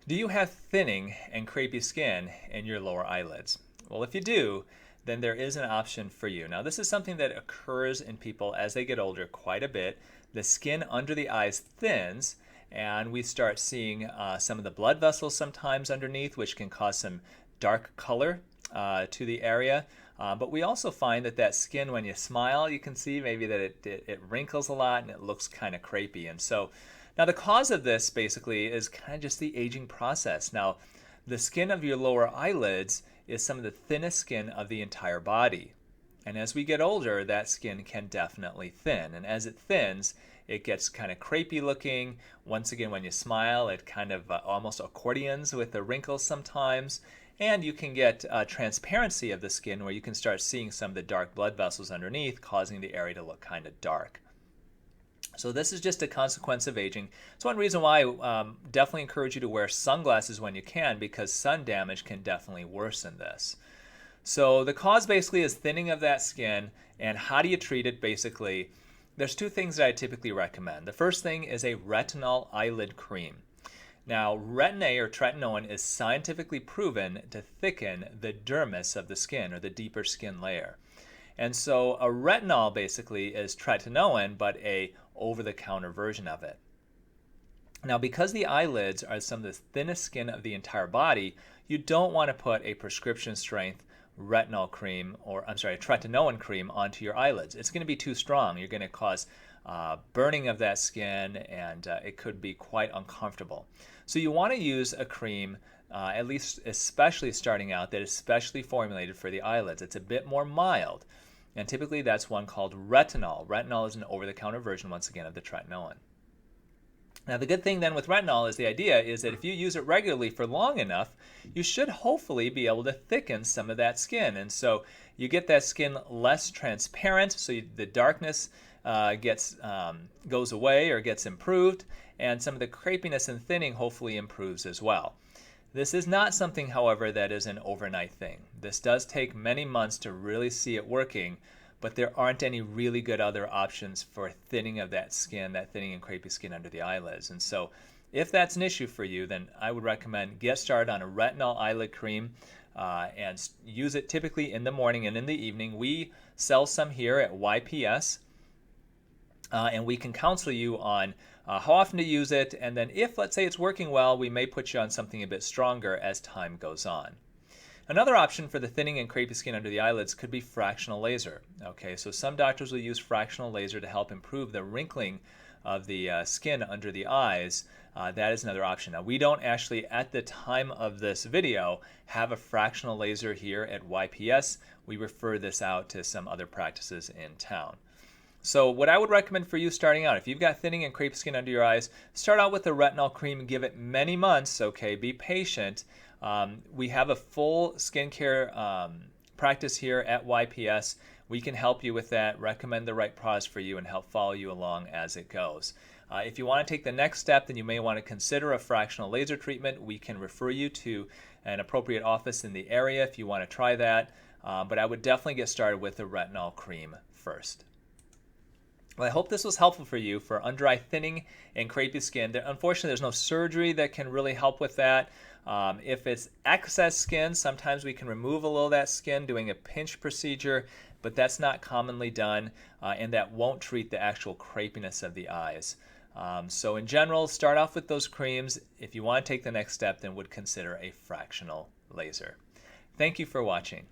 Do you have thinning and crepey skin in your lower eyelids? Well, if you do, then there is an option for you. Now, this is something that occurs in people as they get older quite a bit. The skin under the eyes thins, and we start seeing some of the blood vessels sometimes underneath, which can cause some dark color to the area. But we also find that that skin, when you smile, you can see maybe that it wrinkles a lot and it looks kind of crepey. And so now the cause of this basically is kind of just the aging process. Now, the skin of your lower eyelids is some of the thinnest skin of the entire body. And as we get older, that skin can definitely thin. And as it thins, it gets kind of crepey looking. Once again, when you smile, it kind of almost accordions with the wrinkles sometimes. And you can get transparency of the skin where you can start seeing some of the dark blood vessels underneath, causing the area to look kind of dark. So this is just a consequence of aging. It's one reason why I definitely encourage you to wear sunglasses when you can, because sun damage can definitely worsen this. So the cause basically is thinning of that skin, and how do you treat it basically? There's two things that I typically recommend. The first thing is a retinol eyelid cream. Now, Retin-A or tretinoin is scientifically proven to thicken the dermis of the skin, or the deeper skin layer. And so a retinol basically is tretinoin, but a over-the-counter version of it. Now, because the eyelids are some of the thinnest skin of the entire body, you don't want to put a prescription strength retinol cream, or I'm sorry, tretinoin cream onto your eyelids. It's going to be too strong. You're going to cause burning of that skin, and it could be quite uncomfortable. So you want to use a cream, at least especially starting out, that is specially formulated for the eyelids. It's a bit more mild, and typically that's one called Retinol. Retinol is an over-the-counter version, once again, of the tretinoin. Now, the good thing then with retinol is the idea is that if you use it regularly for long enough, you should hopefully be able to thicken some of that skin. And so you get that skin less transparent, so the darkness goes away or gets improved, and some of the crepiness and thinning hopefully improves as well. This is not something, however, that is an overnight thing. This does take many months to really see it working, but there aren't any really good other options for thinning of that skin, that thinning and crepey skin under the eyelids. And so if that's an issue for you, then I would recommend get started on a retinol eyelid cream and use it typically in the morning and in the evening. We sell some here at YPS, and we can counsel you on how often to use it. And then if, let's say, it's working well, we may put you on something a bit stronger as time goes on. Another option for the thinning and crepey skin under the eyelids could be fractional laser. Okay, so some doctors will use fractional laser to help improve the wrinkling of the skin under the eyes. That is another option. Now, we don't actually, at the time of this video, have a fractional laser here at YPS. We refer this out to some other practices in town. So what I would recommend for you starting out, if you've got thinning and crepey skin under your eyes, start out with the retinol cream, give it many months, okay, be patient. We have a full skincare practice here at YPS. We can help you with that, recommend the right products for you, and help follow you along as it goes. If you want to take the next step, then you may want to consider a fractional laser treatment. We can refer you to an appropriate office in the area if you want to try that. But I would definitely get started with the retinol cream first. Well, I hope this was helpful for you for under-eye thinning and crepey skin. Unfortunately, there's no surgery that can really help with that. If it's excess skin, sometimes we can remove a little of that skin doing a pinch procedure, but that's not commonly done, and that won't treat the actual crepiness of the eyes. So in general, start off with those creams. If you want to take the next step, then would consider a fractional laser. Thank you for watching.